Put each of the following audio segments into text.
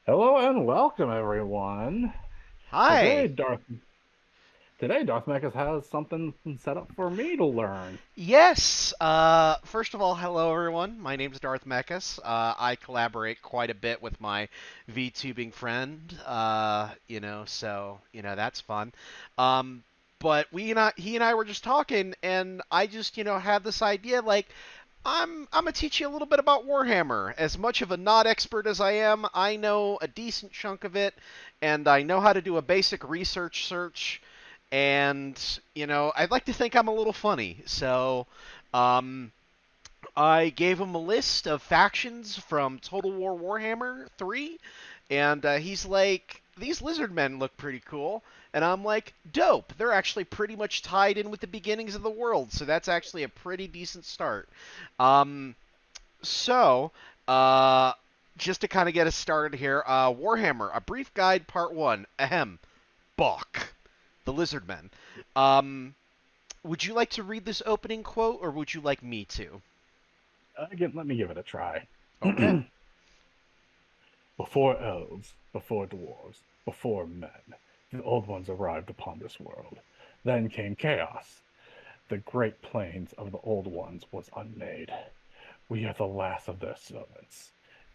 Hello and welcome, everyone. Today, Hi. Darth today Darth Mechas has something set up for me to learn. Yes. First of all, hello everyone. My name is Darth Mekis. I collaborate quite a bit with my VTubing friend. That's fun. Um, but he and I were just talking, and I just had this idea like. I'm gonna teach you a little bit about Warhammer. As much of a not expert as I am, I know a decent chunk of it, and I know how to do a basic research search. And I'd like to think I'm a little funny. So, um, I gave him a list of factions from Total War Warhammer 3, and he's like, "These lizard men look pretty cool." And I'm like, "Dope. They're actually pretty much tied in with the beginnings of the world, so that's actually a pretty decent start." Um, so, uh, just to kind of get us started here, Warhammer, a brief guide, part one. Ahem. Bok, the lizard men. Um, would you like to read this opening quote, or would you like me to? Again, let me give it a try. Okay. Before elves, before dwarves, before men, the old ones arrived upon this world. Then came chaos. The great plains of the old ones was unmade. We are the last of their servants,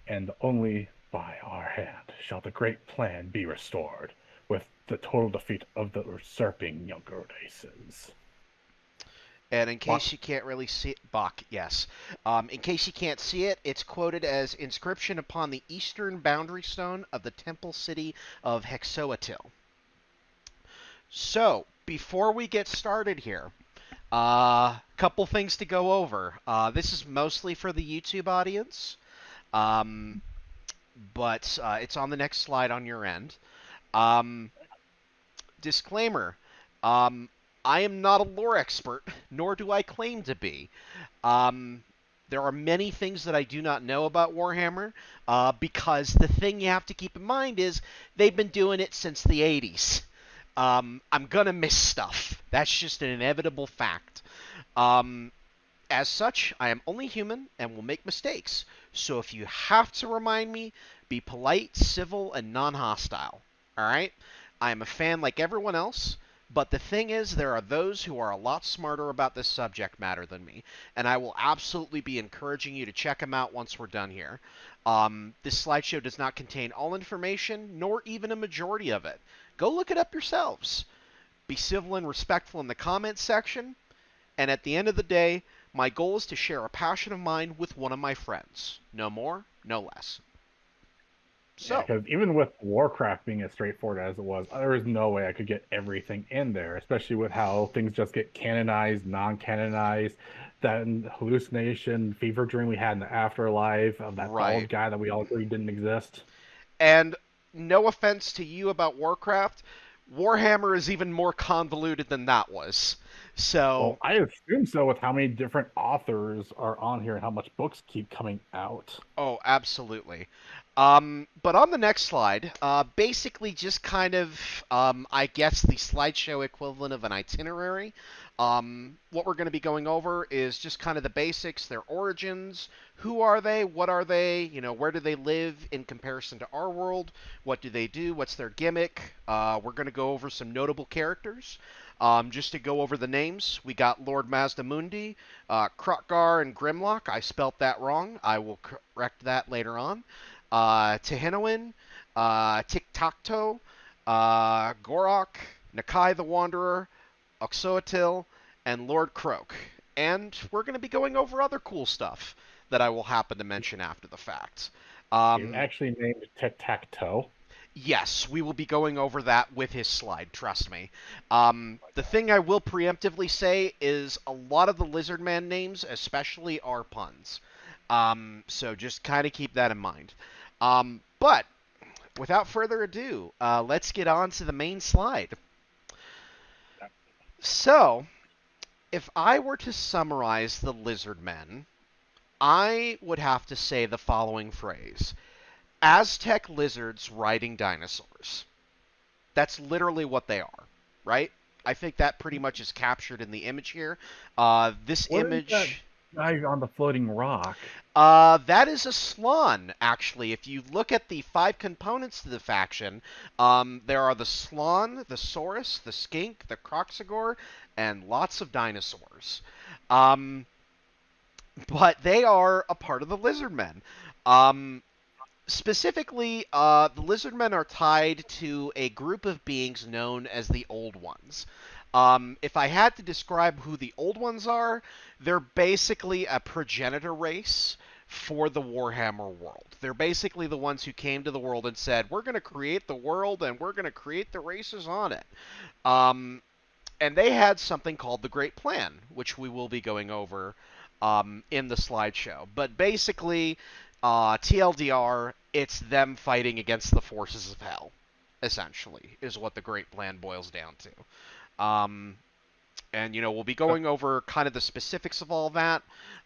and only by our hand shall the great plan be restored, with the total defeat of the usurping younger races. And in But case you can't really see it, Bach, yes. In case you can't see it, it's quoted as inscription upon the eastern boundary stone of the temple city of Hexoatil. So, before we get started here, couple things to go over. This is mostly for the YouTube audience, um, but it's on the next slide on your end. Um, Disclaimer. Um, I am not a lore expert, nor do I claim to be. Um, there are many things that I do not know about Warhammer, because the thing you have to keep in mind is they've been doing it since the 80s. I'm gonna miss stuff. That's just an inevitable fact. Um, as such, I am only human and will make mistakes. So if you have to remind me, be polite, civil, and non hostile. Alright? I am a fan like everyone else, but the thing is, there are those who are a lot smarter about this subject matter than me, and I will absolutely be encouraging you to check them out once we're done here. This slideshow does not contain all information, nor even a majority of it. Go look it up yourselves. Be civil and respectful in the comments section, and at the end of the day, my goal is to share a passion of mine with one of my friends. No more, no less. yeah, So, because even with Warcraft being as straightforward as it was, there was no way I could get everything in there, especially with how things just get canonized, non-canonized. That hallucination, fever dream we had in the afterlife of that bald right. guy that we all agreed didn't exist. And no offense to you about Warcraft, Warhammer is even more convoluted than that was. Well, So, I assume so with how many different authors are on here and how much books keep coming out. oh, absolutely. But on the next slide, basically just kind of, I guess, the slideshow equivalent of an itinerary. What we're going to be going over is just kind of the basics, their origins, who are they, what are they, where do they live in comparison to our world, what do they do, what's their gimmick. We're going to go over some notable characters. Just to go over the names, we got Lord Mazdamundi, Krok-Gar, and Grimlock. I spelt that wrong. I will correct that later on. Tehinoan, Tiktaq'to, Gor-Rok, Nakai the Wanderer, Oxoatil, and Lord Krok. And we're going to be going over other cool stuff that I will happen to mention after the fact. He's Um, actually named Tic-Tac-Toe. yes, we will be going over that with his slide, trust me. The thing I will preemptively say is a lot of the Lizard Man names, especially, are puns. So just kind of keep that in mind. But without further ado, let's get on to the main slide. So, if I were to summarize the Lizard Men, I would have to say the following phrase: Aztec lizards riding dinosaurs. That's literally what they are, right? I think that pretty much is captured in the image here. This Where is that? image. Guy on the floating rock. That is a Slon, actually. If you look at the 5 components to the faction, there are the Slon, the Saurus, the Skink, the Krok-Gar, and lots of dinosaurs. Um, but they are a part of the Lizardmen. Um, Specifically, the Lizardmen are tied to a group of beings known as the Old Ones. If I had to describe who the Old Ones are, they're basically a progenitor race for the Warhammer world. They're basically the ones who came to the world and said, "We're going to create the world and we're going to create the races on it." Um, and they had something called the Great Plan, which we will be going over in the slideshow. But basically, TLDR, it's them fighting against the forces of hell, essentially, is what the Great Plan boils down to. And, we'll be going over kind of the specifics of all that.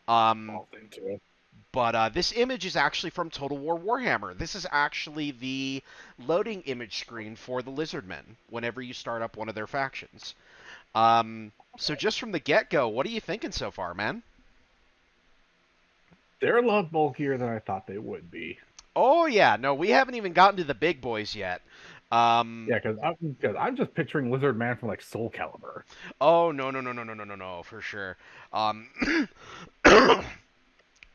Um, Falls into it. but this image is actually from Total War Warhammer. This is actually the loading image screen for the Lizardmen whenever you start up one of their factions. So just from the get-go, what are you thinking so far, man? They're a lot bulkier than I thought they would be. Oh yeah, no, we haven't even gotten to the big boys yet. Um, Yeah, because I'm just picturing Lizard Man from like Soul Calibur. oh no no no no no no no no for sure. Um,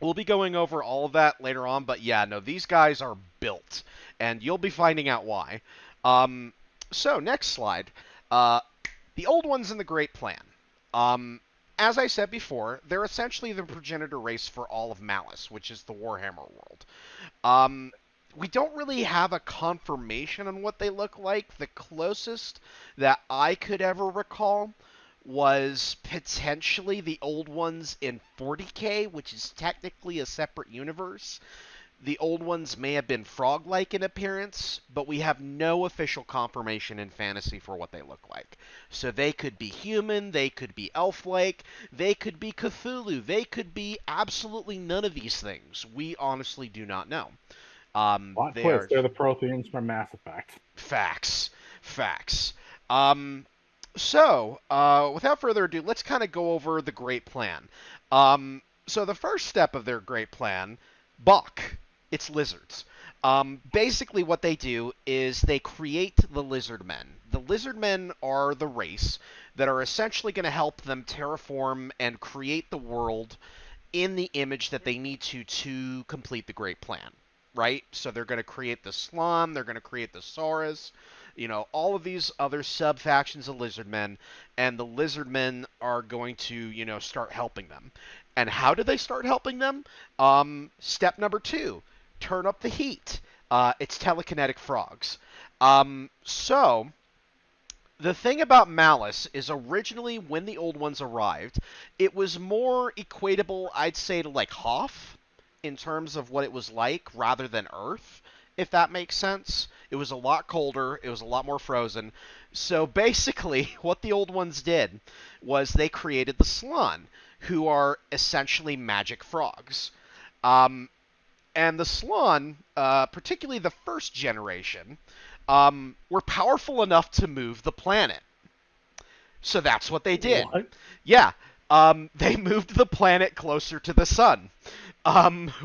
we'll be going over all of that later on, but yeah, no, these guys are built, and you'll be finding out why. So next slide. Uh, the old ones in the Great Plan. Um, as I said before, they're essentially the progenitor race for all of Malice, which is the Warhammer world. Um, we don't really have a confirmation on what they look like. The closest that I could ever recall was potentially the old ones in 40K, which is technically a separate universe. The old ones may have been frog-like in appearance, but we have no official confirmation in fantasy for what they look like. So they could be human, they could be elf-like, they could be Cthulhu, they could be absolutely none of these things. We honestly do not know. Plot They twist: are they're the Protheans from Mass Effect. facts, facts. Without further ado, let's kind of go over the Great Plan. So the first step of their Great Plan, Bok, it's lizards. Basically, what they do is they create the lizard men. The lizard men are the race that are essentially going to help them terraform and create the world in the image that they need to complete the Great Plan. Right? So they're going to create the Slum, they're going to create the Saurus, all of these other sub factions of Lizardmen, and the Lizardmen are going to, start helping them. And how do they start helping them? Step number 2, turn up the heat. It's telekinetic frogs. So the thing about Malice is originally when the old ones arrived, it was more equatable, I'd say, to like Hoth in terms of what it was like rather than Earth, if that makes sense. It was a lot colder, it was a lot more frozen. So basically, what the old ones did was they created the Slun, who are essentially magic frogs. Um, and the Slun, particularly the first generation, were powerful enough to move the planet. So that's what they did. What? Yeah, they moved the planet closer to the sun,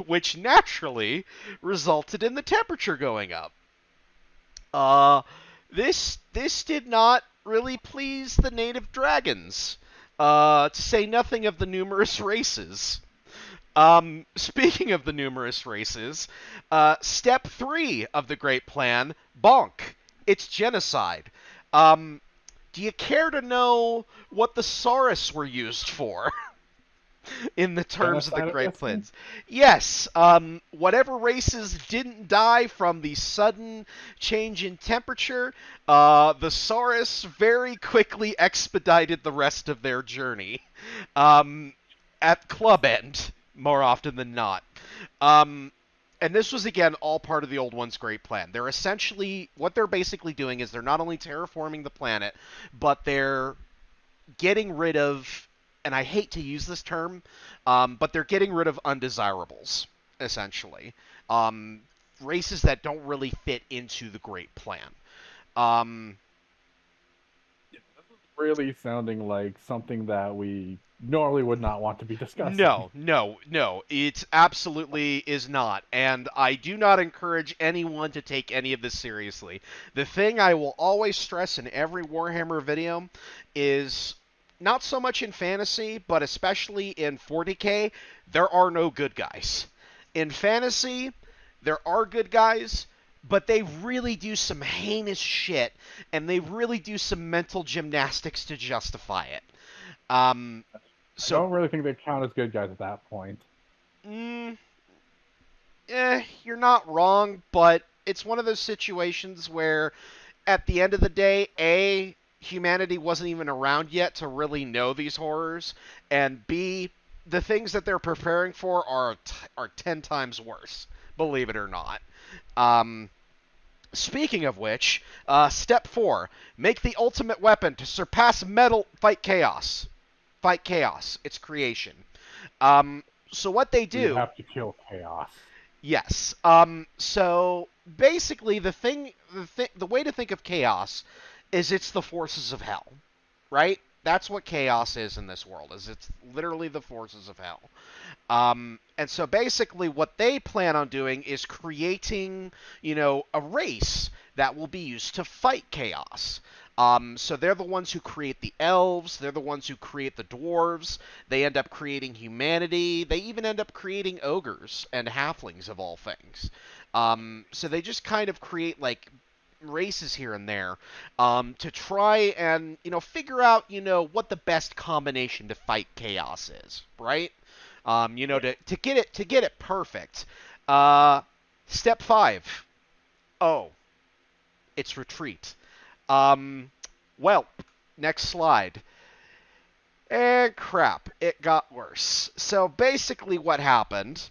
which naturally resulted in the temperature going up. Uh, this did not really please the native dragons, to say nothing of the numerous races. Speaking of the numerous races, step 3 of the Great Plan, bonk. It's genocide. Um, do you care to know what the Saurus were used for in the terms of the Genocide, I'm Great guessing? Plans? Yes, whatever races didn't die from the sudden change in temperature, the Saurus very quickly expedited the rest of their journey. Um, at club end, more often than not. Um, and this was again all part of the old one's great plan. What they're basically doing is they're not only terraforming the planet, but they're getting rid of, and I hate to use this term, but they're getting rid of undesirables, essentially. Um, Races that don't really fit into the great plan. Um, Yeah, this is really sounding like something that we normally would not want to be discussing. No, no, no. It absolutely is not. And I do not encourage anyone to take any of this seriously. The thing I will always stress in every Warhammer video is not so much in fantasy, but especially in 40k, there are no good guys. In fantasy, there are good guys, but they really do some heinous shit, and they really do some mental gymnastics to justify it. Um, I so don't really think they count as good guys at that point. Mm, you're not wrong, but it's one of those situations where, at the end of the day, A, humanity wasn't even around yet to really know these horrors, and B, the things that they're preparing for are 10 times worse, believe it or not. Um, Speaking of which, step 4, make the ultimate weapon to surpass metal, fight chaos. Fight chaos, its creation. Um, so what they So you do. have to kill chaos. Yes. So basically, the way to think of chaos is it's the forces of hell, right? That's what chaos is in this world. Is it's literally the forces of hell. And so basically, what they plan on doing is creating, a race that will be used to fight chaos. So they're the ones who create the elves. They're the ones who create the dwarves. They end up creating humanity. They even end up creating ogres and halflings of all things. So they just kind of create like races here and there to try and figure out what the best combination to fight chaos is, right? To get it perfect. Step 5. Oh, it's retreat. Um, well, next slide. And crap, it got worse. So basically, what happened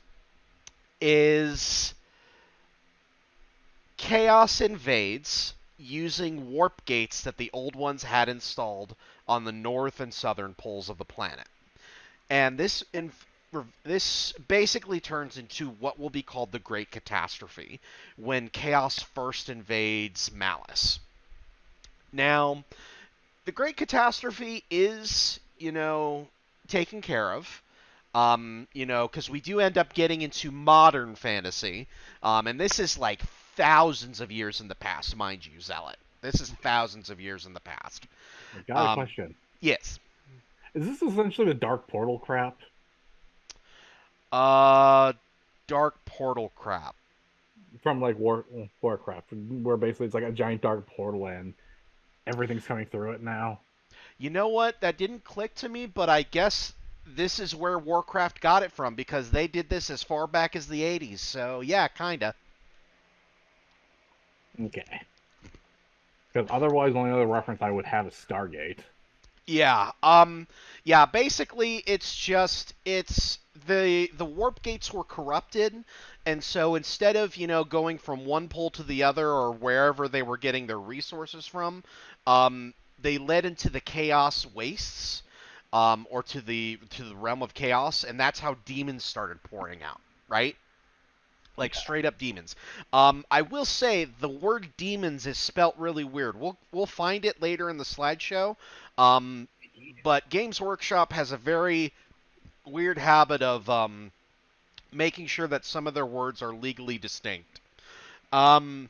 is Chaos invades using warp gates that the old ones had installed on the north and southern poles of the planet. And this basically turns into what will be called the Great Catastrophe, when Chaos first invades Malice. Now, the Great Catastrophe is, taken care of. Because we do end up getting into modern fantasy, and this is like thousands of years in the past, mind you, Zealot. This is thousands of years in the past. I got a Um, question. yes. Is this essentially the Dark Portal crap? Uh, Dark Portal crap. From like Warcraft, where basically it's like a giant dark portal and everything's coming through it now. You know what? That didn't click to me, but I guess this is where Warcraft got it from because they did this as far back as the 80s. So, yeah, kinda. Okay. Because otherwise, the only other reference I would have is Stargate. Yeah, basically it's the warp gates were corrupted, and so instead of, going from one pole to the other or wherever they were getting their resources from, they led into the chaos wastes, or to the realm of chaos, and that's how demons started pouring out, right? Like straight up demons. I will say the word demons is spelt really weird. We'll find it later in the slideshow. Um, but Games Workshop has a very weird habit of making sure that some of their words are legally distinct. Um,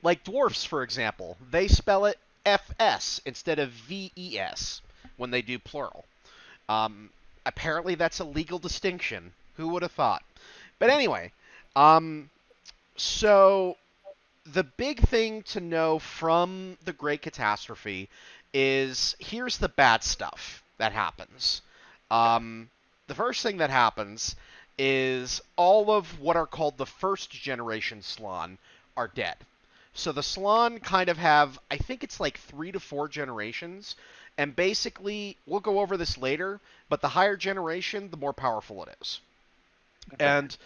like dwarfs, for example, they spell it FS instead of VES when they do plural. Um, Apparently, that's a legal distinction. Who would have thought? But anyway, um, so the big thing to know from the Great Catastrophe is here's the bad stuff that happens. The first thing that happens is all of what are called the first generation Slann are dead. So the Slann kind of have, I think it's like 3 to 4 generations, and basically, we'll go over this later, but the higher generation, the more powerful it is. Okay. And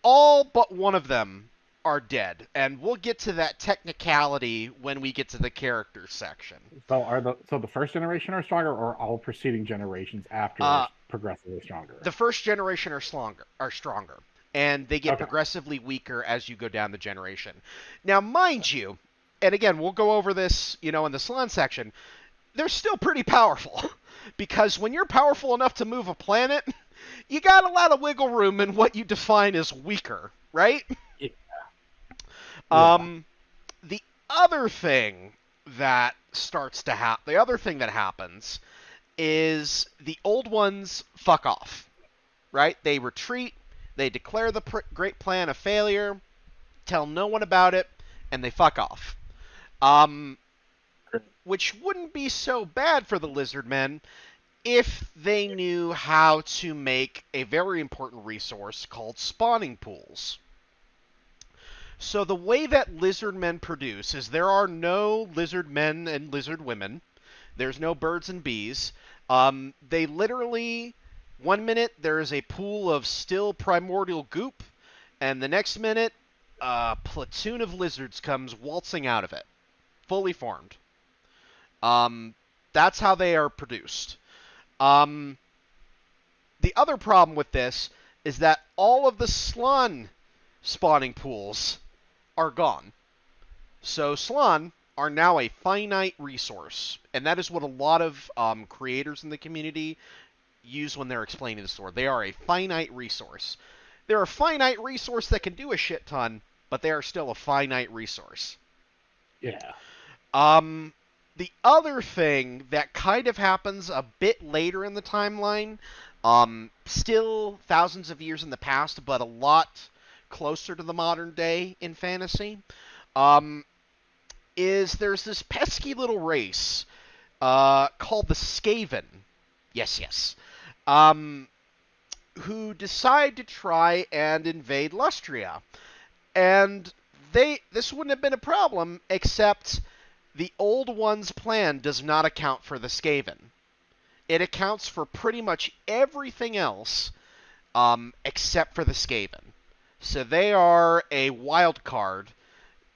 all but one of them are dead, and we'll get to that technicality when we get to the characters section. So the first generation are stronger, or all preceding generations after are Uh, progressively stronger? the first generation are stronger, and they get Okay. progressively weaker as you go down the generation. Now, mind you, and again, we'll go over this, in the Slann section. they're still pretty powerful. Because when you're powerful enough to move a planet, you got a lot of wiggle room in what you define as weaker, right? Yeah. Yeah. Um, the other thing the other thing that happens is the old ones fuck off, right? They retreat, they declare the great plan a failure, tell no one about it, and they fuck off. Um, which wouldn't be so bad for the lizard men if they knew how to make a very important resource called spawning pools. So the way that lizard men produce is there are no lizard men and lizard women. There's no birds and bees. They literally, one minute there is a pool of still primordial goop, and the next minute a platoon of lizards comes waltzing out of it, fully formed. That's how they are produced. Um, the other problem with this is that all of the Slann spawning pools are gone. So Slann are now a finite resource, and that is what a lot of creators in the community use when they're explaining the story. They are a finite resource. They're a finite resource that can do a shit ton, but they are still a finite resource. Yeah. The other thing that kind of happens a bit later in the timeline, still thousands of years in the past, but a lot closer to the modern day in fantasy, is there's this pesky little race called the Skaven. Yes, yes. Who decide to try and invade Lustria. And this wouldn't have been a problem, except the Old One's plan does not account for the Skaven. It accounts for pretty much everything else except for the Skaven. So they are a wild card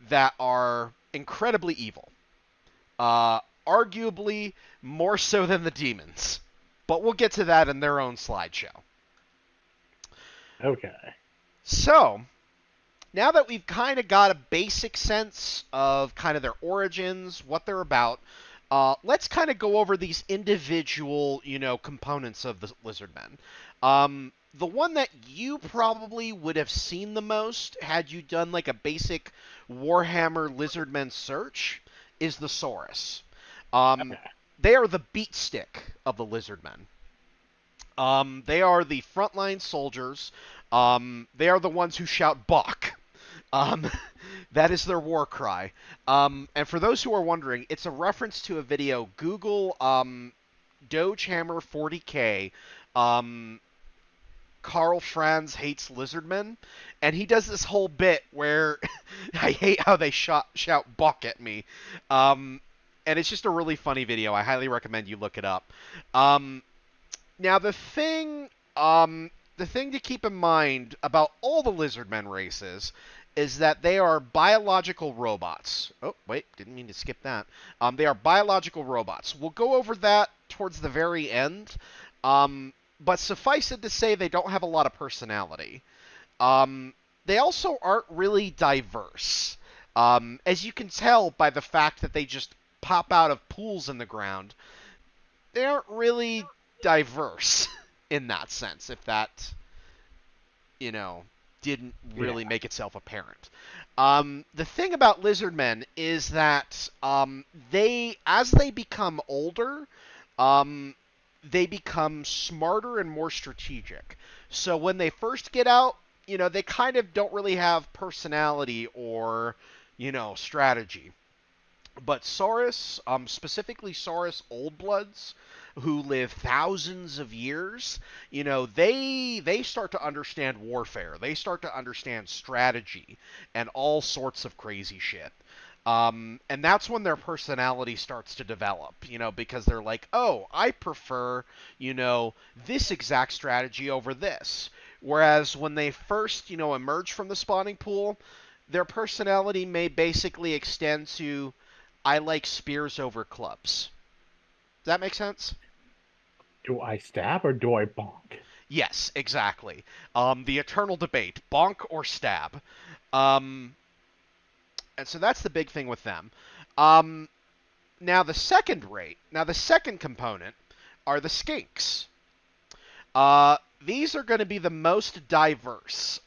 that are incredibly evil. Arguably more so than the demons. But we'll get to that in their own slideshow. Okay. So, now that we've kind of got a basic sense of kind of their origins, what they're about, let's kind of go over these individual, components of the Lizardmen. The one that you probably would have seen the most had you done like a basic Warhammer Lizardmen search is the Saurus. Okay. They are the beat stick of the Lizardmen. They are the frontline soldiers. They are the ones who shout Bok. That is their war cry. And for those who are wondering, it's a reference to a video. Google Dogehammer 40K. Carl Franz hates lizardmen, and he does this whole bit where I hate how they shout Bok at me. And it's just a really funny video. I highly recommend you look it up. Now the thing to keep in mind about all the lizardmen races is that they are biological robots. Oh, wait, didn't mean to skip that. They are biological robots. We'll go over that towards the very end. But suffice it to say, they don't have a lot of personality. They also aren't really diverse. As you can tell by the fact that they just pop out of pools in the ground, they aren't really diverse in that sense, if that, didn't really make itself apparent. The thing about lizardmen is that as they become older, they become smarter and more strategic. So when they first get out, they kind of don't really have personality or, strategy. But Saurus, specifically Saurus Old Bloods, who live thousands of years, they start to understand warfare. They start to understand strategy and all sorts of crazy shit. And that's when their personality starts to develop, because they're like, oh, I prefer, this exact strategy over this. Whereas when they first, emerge from the spawning pool, their personality may basically extend to, I like spears over clubs. Does that make sense? Do I stab or do I bonk? Yes, exactly. The eternal debate, bonk or stab. And so that's the big thing with them. Now the second component are the skinks. These are going to be the most diverse.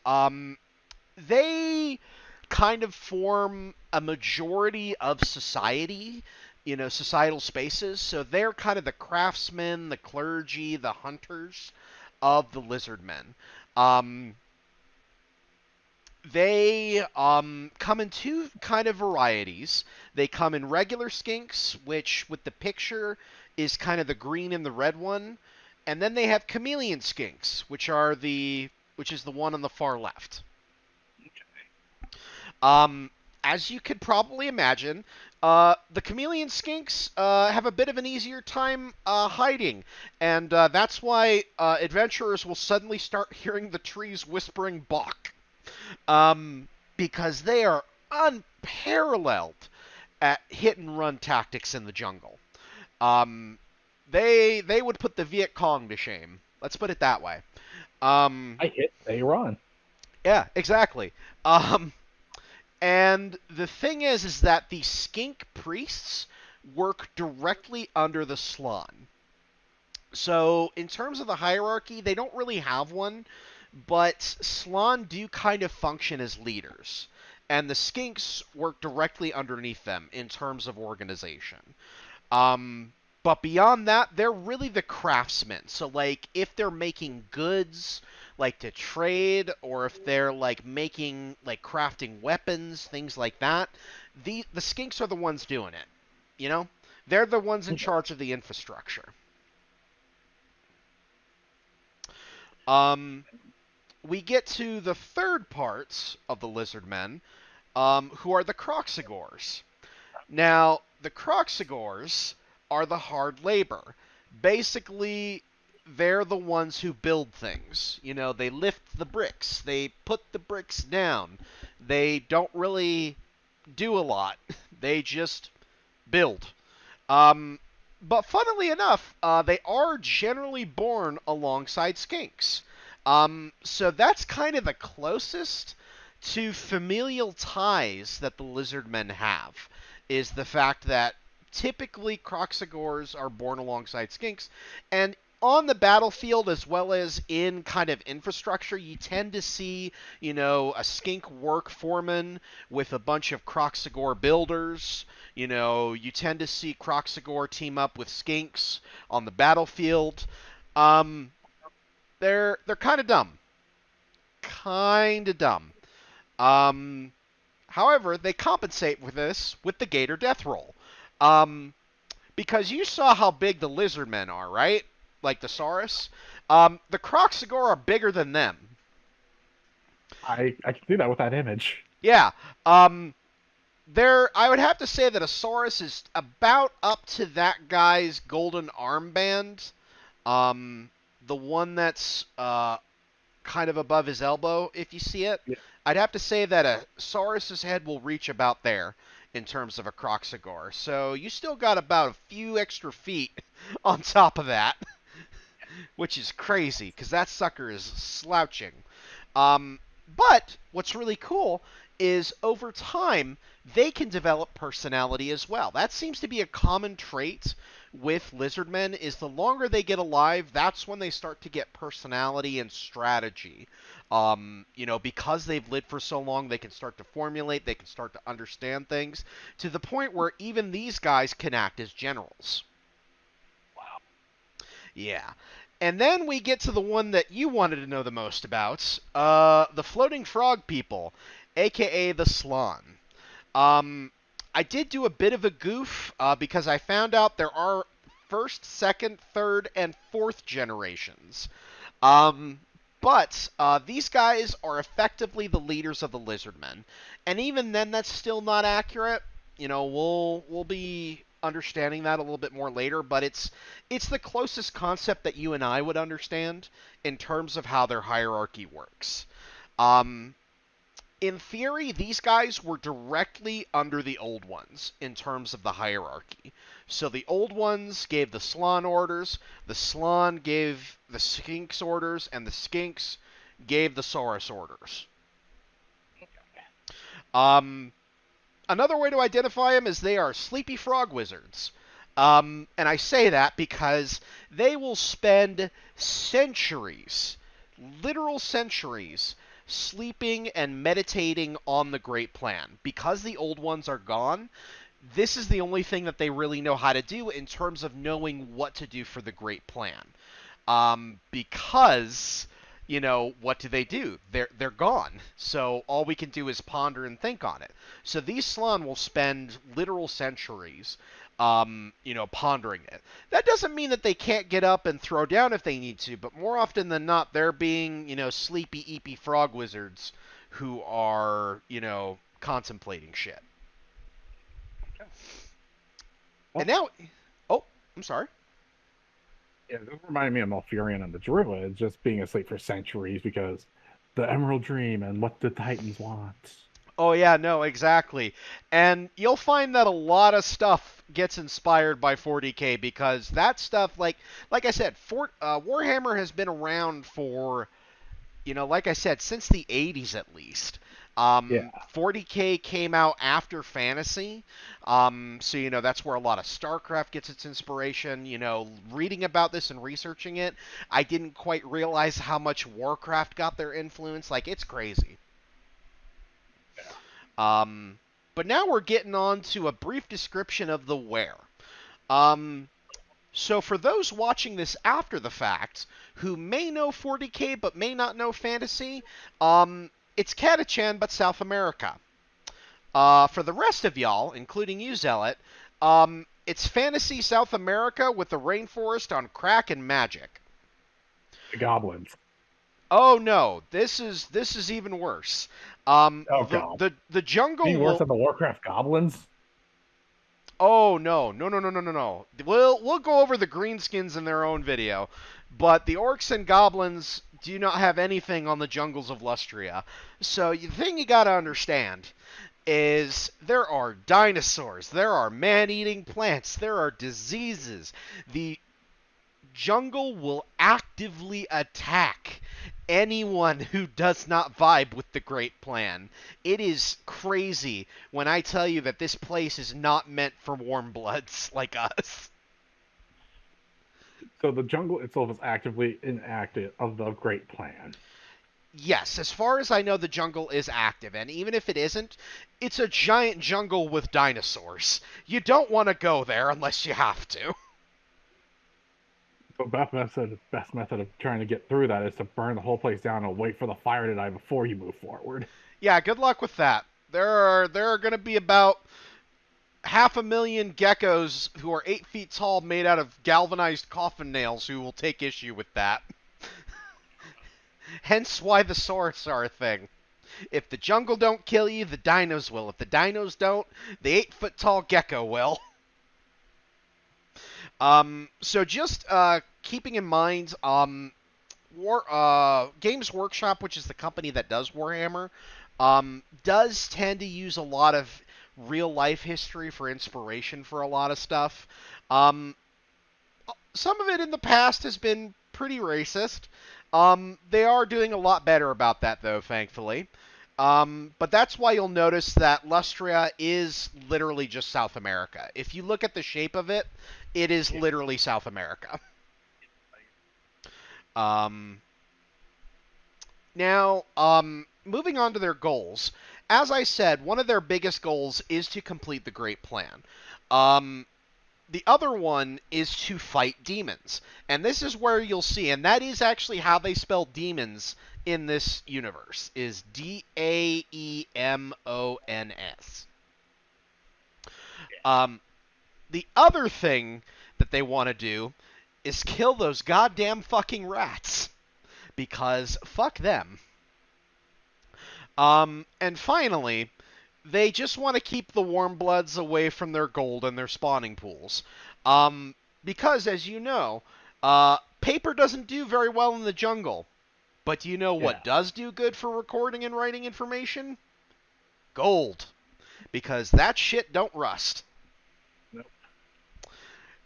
They kind of form a majority of society, societal spaces. So they're kind of the craftsmen, the clergy, the hunters of the lizardmen. They come in two kind of varieties. They come in regular skinks, which with the picture is kind of the green and the red one, and then they have chameleon skinks, which is the one on the far left. As you could probably imagine, the chameleon skinks have a bit of an easier time hiding, and that's why adventurers will suddenly start hearing the trees whispering Bok, because they are unparalleled at hit and run tactics in the jungle. They would put the Viet Cong to shame. Let's put it that way. I hit, they run. Yeah, exactly. And the thing is that the skink priests work directly under the Slann. So in terms of the hierarchy, they don't really have one, but Slann do kind of function as leaders. And the skinks work directly underneath them in terms of organization. But beyond that, they're really the craftsmen. So, like, if they're making goods, like, to trade, or if they're, like, making, like, crafting weapons, things like that, the skinks are the ones doing it, you know? They're the ones in charge of the infrastructure. We get to the third parts of the Lizardmen, who are the Krok-Gar. Now, the Krok-Gar are the hard labor. Basically, they're the ones who build things. They lift the bricks. They put the bricks down. They don't really do a lot. They just build. But funnily enough, they are generally born alongside skinks. So that's kind of the closest to familial ties that the lizardmen have, is the fact that typically Krok-Gars are born alongside skinks, and on the battlefield as well as in kind of infrastructure, you tend to see, a skink work foreman with a bunch of Krok-Gar builders. You tend to see Krok-Gar team up with skinks on the battlefield. They're kind of dumb. Kind of dumb. However, they compensate with this with the Gator Death Roll. Because you saw how big the lizardmen are, right? Like the Saurus. The Krok-Gar are bigger than them. I can see that with that image. Yeah. I would have to say that a Saurus is about up to that guy's golden armband. The one that's kind of above his elbow, if you see it. Yeah. I'd have to say that a Saurus's head will reach about there in terms of a Krok-Gar. So you still got about a few extra feet on top of that, which is crazy, because that sucker is slouching. But what's really cool is over time, they can develop personality as well. That seems to be a common trait with lizardmen, is the longer they get alive, that's when they start to get personality and strategy. Because they've lived for so long, they can start to formulate, they can start to understand things, to the point where even these guys can act as generals. Wow. Yeah. And then we get to the one that you wanted to know the most about, the floating frog people, aka the Slann. I did do a bit of a goof because I found out there are first, second, third, and fourth generations. But these guys are effectively the leaders of the lizardmen. And even then, that's still not accurate. We'll be understanding that a little bit more later, but it's the closest concept that you and I would understand in terms of how their hierarchy works. In theory, these guys were directly under the Old Ones in terms of the hierarchy. So the Old Ones gave the Slann orders, the Slann gave the Skinks orders, and the Skinks gave the Saurus orders. Another way to identify them is they are sleepy frog wizards. And I say that because they will spend centuries, literal centuries, sleeping and meditating on the Great Plan. Because the old ones are gone, this is the only thing that they really know how to do in terms of knowing what to do for the Great Plan. Because what do? They're gone. So all we can do is ponder and think on it. So these Slann will spend literal centuries, pondering it. That doesn't mean that they can't get up and throw down if they need to, but more often than not, they're being, sleepy, eepy frog wizards who are, contemplating shit. And now, oh, I'm sorry. Yeah, this reminded me of Malfurion and the Druids just being asleep for centuries because the Emerald Dream and what the Titans want. Oh yeah, no, exactly. And you'll find that a lot of stuff gets inspired by 40K because that stuff, like I said, Warhammer has been around for, like I said, since the 80s at least. Yeah. 40K came out after Fantasy, so that's where a lot of StarCraft gets its inspiration. Reading about this and researching it, I didn't quite realize how much Warcraft got their influence. Like, it's crazy. But now we're getting on to a brief description of the where. So for those watching this after the fact, who may know 40K but may not know Fantasy, it's Catachan but South America. For the rest of y'all, including you, Zealot, it's Fantasy South America with the rainforest on crack and magic. The goblins. Oh no, this is even worse. God. The jungle Being worse than the Warcraft goblins? Oh no. We'll go over the greenskins in their own video, but the orcs and goblins do not have anything on the jungles of Lustria. So the thing you gotta understand is there are dinosaurs, there are man-eating plants, there are diseases. The jungle will actively attack anyone who does not vibe with the Great Plan. It is crazy when I tell you that this place is not meant for warm bloods like us. So the jungle itself is actively inactive of the Great Plan. Yes, as far as I know, the jungle is active, and even if it isn't, it's a giant jungle with dinosaurs. You don't want to go there unless you have to. The best method of trying to get through that is to burn the whole place down and wait for the fire to die before you move forward. Yeah, good luck with that. There are going to be about 500,000 geckos who are 8 feet tall, made out of galvanized coffin nails, who will take issue with that. Hence why the swords are a thing. If the jungle don't kill you, the dinos will. If the dinos don't, the 8-foot tall gecko will. So just keeping in mind, Games Workshop, which is the company that does Warhammer, does tend to use a lot of real-life history for inspiration for a lot of stuff. Some of it in the past has been pretty racist. They are doing a lot better about that, though, thankfully. But that's why you'll notice that Lustria is literally just South America. If you look at the shape of it, it is literally South America. Now, moving on to their goals. As I said, one of their biggest goals is to complete the Great Plan. The other one is to fight demons. And this is where you'll see, and that is actually how they spell demons in this universe, is Daemons. The other thing that they want to do is kill those goddamn fucking rats. Because fuck them. And finally, they just want to keep the warm bloods away from their gold and their spawning pools. Because, as you know, paper doesn't do very well in the jungle. But do you know what does do good for recording and writing information? Gold. Because that shit don't rust. Nope.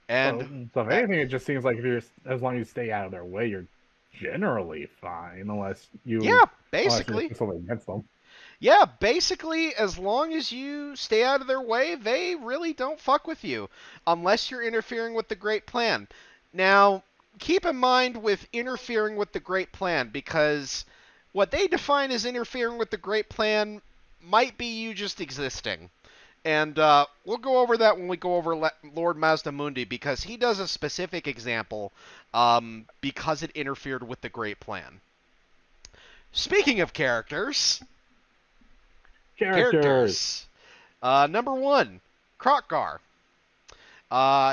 And so if anything, it just seems like as long as you stay out of their way, you're generally fine, unless you basically something against them. Yeah, basically, as long as you stay out of their way, they really don't fuck with you, unless you're interfering with the Great Plan. Now, keep in mind with interfering with the Great Plan, because what they define as interfering with the Great Plan might be you just existing. And we'll go over that when we go over Lord Mazdamundi, because he does a specific example because it interfered with the Great Plan. Speaking of characters, Characters. Number one, Krok-Gar.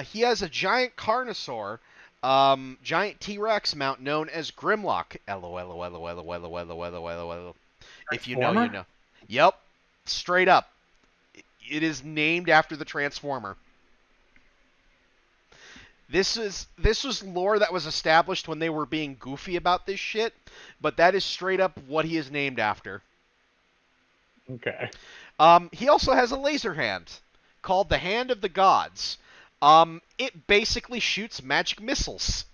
He has a giant Carnosaur, giant T-Rex mount known as Grimlock. LOL. If you know, you Transformer? know. Yep, straight up. It is named after the Transformer. This was lore that was established when they were being goofy about this shit, but that is straight up what he is named after. Okay. He also has a laser hand called the Hand of the Gods. It basically shoots magic missiles.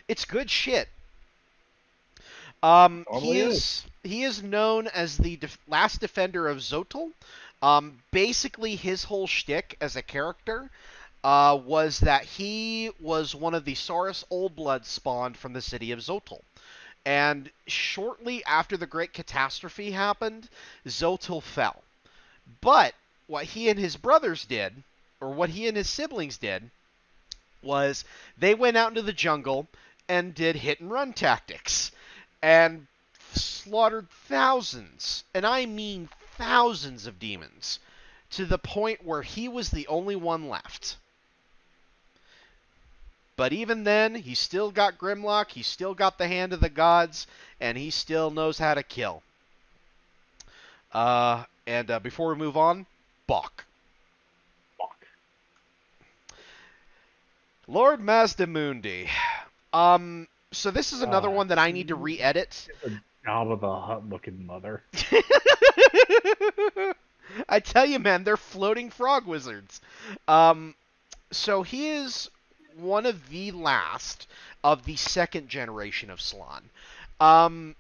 It's good shit. Normally is. He is known as the last defender of Zealotjohn. Basically, his whole shtick as a character was that he was one of the Saurus Oldblood spawned from the city of Zealotjohn. And shortly after the Great Catastrophe happened, Zealotjohn fell. But what he and his brothers did, or what he and his siblings did, was they went out into the jungle and did hit-and-run tactics. And slaughtered thousands, and I mean thousands of demons, to the point where he was the only one left. But even then, he still got Grimlock, he still got the Hand of the Gods, and he still knows how to kill. Before we move on, Bok. Fuck. Lord Mazdamundi. So this is another one that I need to re-edit. A Jabba the Hutt looking mother. I tell you, man, they're floating frog wizards. So he is one of the last of the second generation of Slann.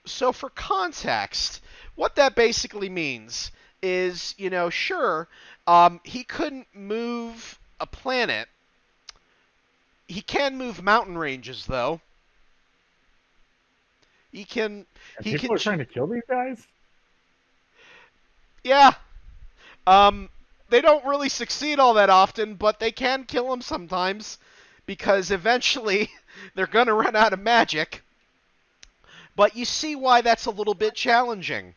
So for context, what that basically means is, sure, he couldn't move a planet. He can move mountain ranges, though. He can. And He people can. are trying to kill these guys? Yeah. They don't really succeed all that often, but they can kill him sometimes, because eventually they're gonna run out of magic. But you see why that's a little bit challenging.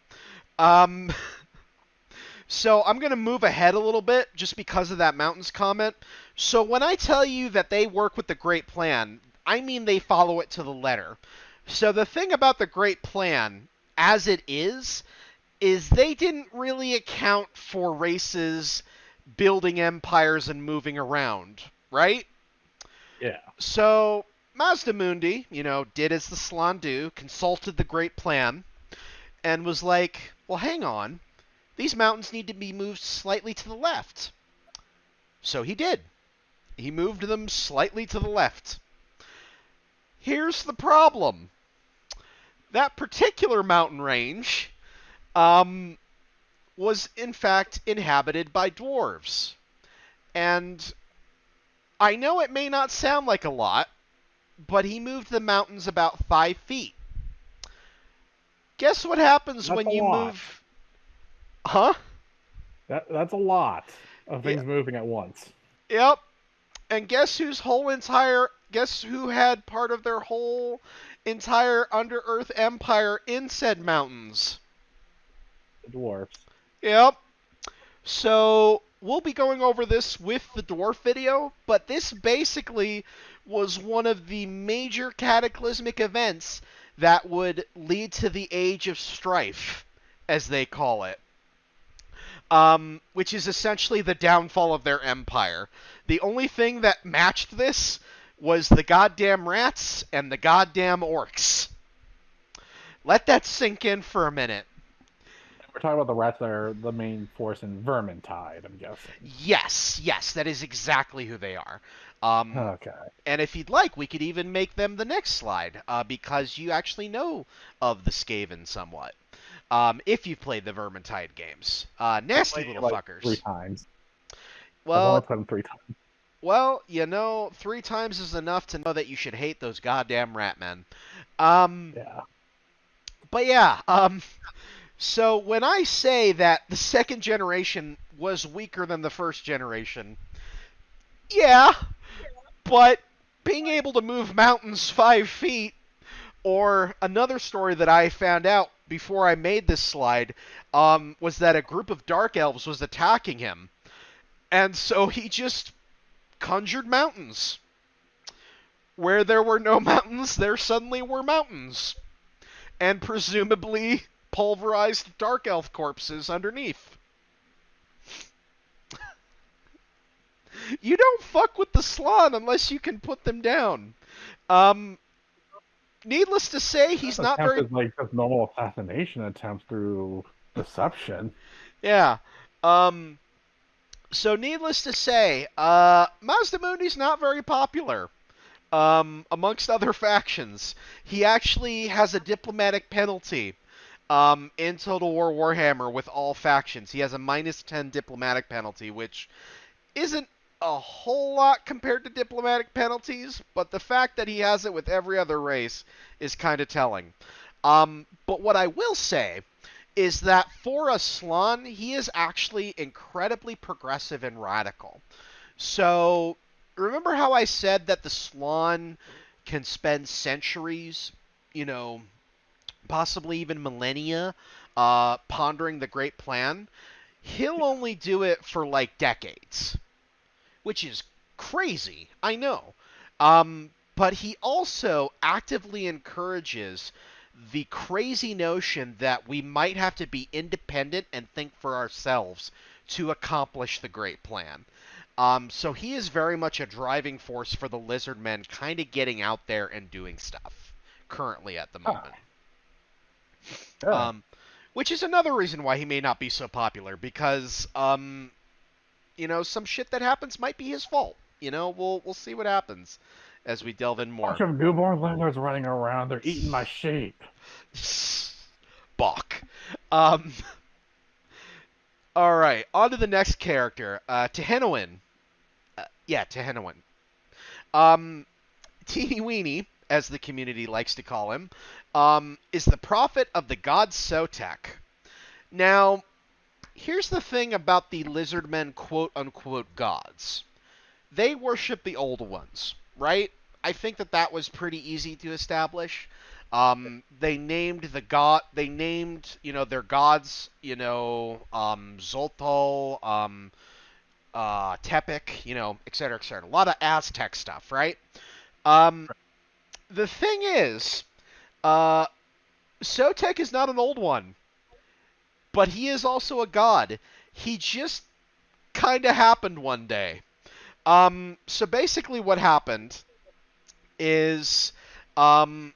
So I'm going to move ahead a little bit just because of that mountains comment. So when I tell you that they work with the Great Plan, I mean they follow it to the letter. So the thing about the Great Plan, as it is they didn't really account for races building empires and moving around, right? Yeah. So Mazdamundi, did as the Slann do, consulted the Great Plan, and was like, well, hang on. These mountains need to be moved slightly to the left. So he did. He moved them slightly to the left. Here's the problem. That particular mountain range was, in fact, inhabited by dwarves. And I know it may not sound like a lot, but he moved the mountains about 5 feet. Guess what happens That's when a you lot. move... Huh? That's a lot of things Yeah. moving at once. Yep. And guess who had part of their whole entire Under-Earth empire in said mountains? The dwarfs. Yep. So we'll be going over this with the dwarf video, but this basically was one of the major cataclysmic events that would lead to the Age of Strife, as they call it. Which is essentially the downfall of their empire. The only thing that matched this was the goddamn rats and the goddamn orcs. Let that sink in for a minute. We're talking about the rats that are the main force in Vermintide, I'm guessing. Yes, that is exactly who they are. Okay. And if you'd like, we could even make them the next slide, because you actually know of the Skaven somewhat. If you've played the Vermintide games. I Nasty played little it like three fuckers. times. I've only Well, played them 3 times. well, 3 times is enough to know that you should hate those goddamn rat men. Um, Yeah. but yeah, so when I say that the second generation was weaker than the first generation, yeah, but being able to move mountains 5 feet, or another story that I found out before I made this slide, was that a group of dark elves was attacking him, and so he just conjured mountains. Where there were no mountains, there suddenly were mountains, and presumably pulverized dark elf corpses underneath. You don't fuck with the Slann unless you can put them down. Um, Needless to say, he's That not attempt very. is like just normal assassination attempts through deception. Yeah. Um. So needless to say, Mazdamundi's not very popular. Amongst other factions, he actually has a diplomatic penalty. In Total War Warhammer with all factions, he has a -10 diplomatic penalty, which isn't a whole lot compared to diplomatic penalties, but the fact that he has it with every other race is kind of telling. But what I will say is that for a Slann, he is actually incredibly progressive and radical. So, remember how I said that the Slann can spend centuries, you know, possibly even millennia, pondering the Great Plan? He'll only do it for like decades, which is crazy, I know. But he also actively encourages the crazy notion that we might have to be independent and think for ourselves to accomplish the Great Plan. So he is very much a driving force for the Lizard Men kind of getting out there and doing stuff currently at the Ah, moment. good. Um, which is another reason why he may not be so popular because some shit that happens might be his fault. We'll see what happens as we delve in Bunch more. of newborn lizards running around. They're eating my sheep. Bok. Um, all right, on to the next character, Tehenowen. Yeah, Tehenowen. Um, Teeny Weeny, as the community likes to call him, is the prophet of the god Sotek. Now, here's the thing about the Lizardmen quote-unquote gods. They worship the old ones, right? I think that was pretty easy to establish. They named the god. They named their gods. Zoltol, Tepic, et cetera, et cetera. A lot of Aztec stuff, right? Um, the thing is, uh, Sotek is not an old one, but he is also a god. He just kind of happened one day. So basically, what happened is um,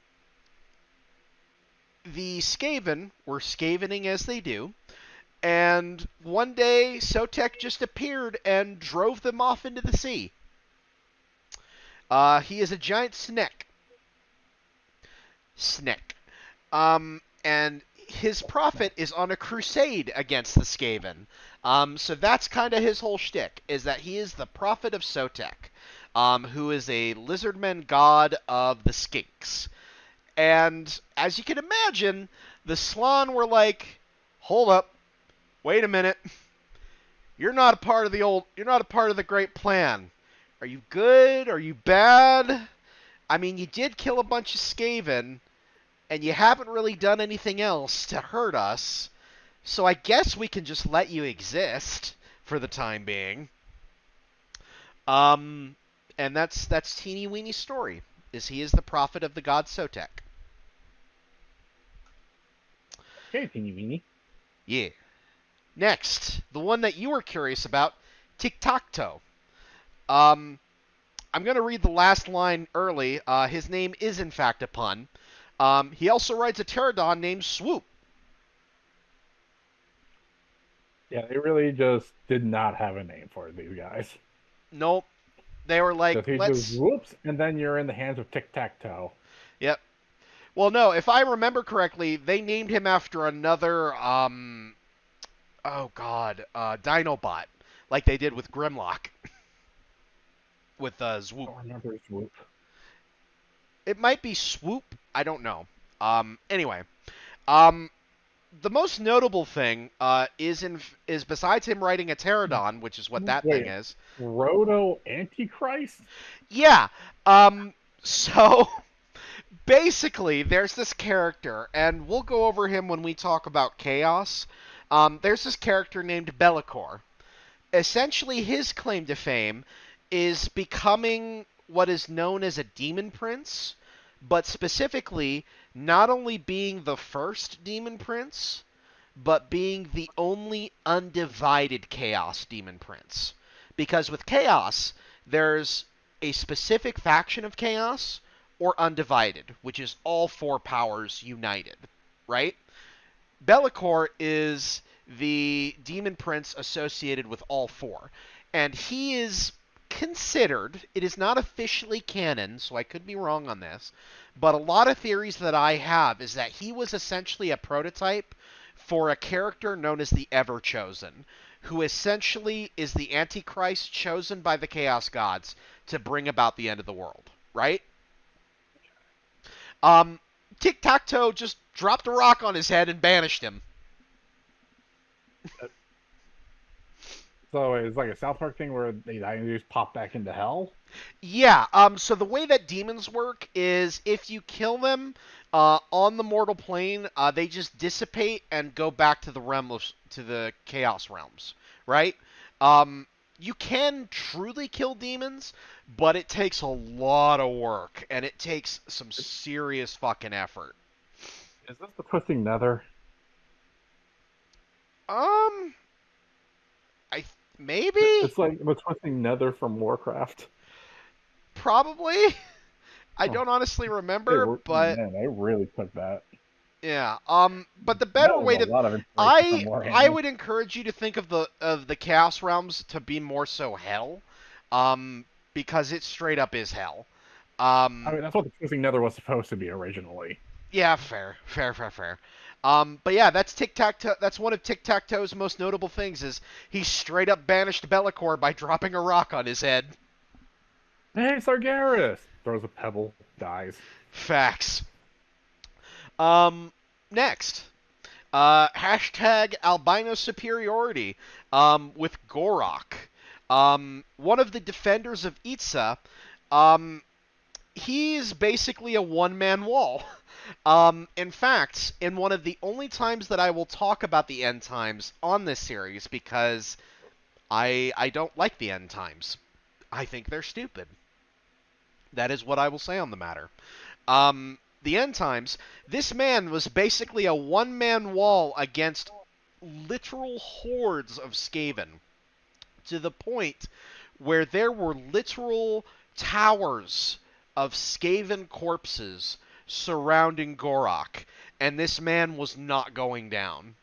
the Skaven were Skavening as they do, and one day Sotek just appeared and drove them off into the sea. He is a giant snake. Snake. And his prophet is on a crusade against the Skaven. So that's kind of his whole shtick, is that he is the prophet of Sotek, who is a lizardman god of the skinks. And as you can imagine, the Slann were like, "Hold up, wait a minute. You're not a part of the Great Plan. Are you good? Are you bad? I mean, you did kill a bunch of Skaven, and you haven't really done anything else to hurt us. So I guess we can just let you exist for the time being." Um, and that's Teeny Weenie's story. He is the prophet of the god Sotek. Okay, teeny weeny. Yeah. Next, the one that you were curious about, Tiktaq'to. Um, I'm going to read the last line early. His name is, in fact, a pun. He also rides a pterodon named Swoop. Yeah, they really just did not have a name for these guys. Nope. They were like, Because he just let's. whoops, and then you're in the hands of Tic Tac Toe. Yep. Well, no, if I remember correctly, they named him after another oh god, Dinobot, like they did with Grimlock with I Swoop. don't remember his swoop. It might be Swoop. I don't know. Anyway, um, the most notable thing is besides him writing a pterodon, which is what that thing Wait, is. Proto Antichrist? Yeah. Um. So basically, there's this character, and we'll go over him when we talk about Chaos. There's this character named Be'lakor. Essentially, his claim to fame is becoming what is known as a demon prince, but specifically, not only being the first demon prince, but being the only undivided Chaos demon prince. Because with Chaos, there's a specific faction of Chaos or undivided, which is all four powers united, right? Be'lakor is the demon prince associated with all four, and he is considered, it is not officially canon, so I could be wrong on this, but a lot of theories that I have is that he was essentially a prototype for a character known as the Ever-Chosen, who essentially is the Antichrist chosen by the Chaos Gods to bring about the end of the world, right? Um, Tiktaq'to just dropped a rock on his head and banished him. So it's like a South Park thing where they just pop back into hell? Yeah, so the way that demons work is if you kill them on the mortal plane, they just dissipate and go back to the to the chaos realms, right? Um, you can truly kill demons, but it takes a lot of work and it takes some serious fucking effort. Is this the Twisting Nether? Um, I maybe It's like the Twisting Nether from Warcraft. probably. I Oh, don't honestly remember, but man, they really took that. yeah. But the That better was way a to lot of inspiration from I Warhammer. would encourage you to think of the Chaos Realms to be more so hell, um, because it straight up is hell. I Um, mean, that's what the Twisting Nether was supposed to be originally. yeah, fair. But yeah, that's Tic-Tac-Toe. That's one of Tic-Tac-Toe's most notable things is he straight up banished Be'lakor by dropping a rock on his head. Hey, Sargeras! Throws a pebble, dies. Facts. Next. Hashtag albino superiority with Gor-Rok. One of the defenders of Itza. Um, he's basically a one-man wall. In fact, in one of the only times that I will talk about the end times on this series, because I don't like the end times. I think they're stupid. That is what I will say on the matter. The end times, this man was basically a one-man wall against literal hordes of Skaven, to the point where there were literal towers of Skaven corpses surrounding Gor-Rok, and this man was not going down.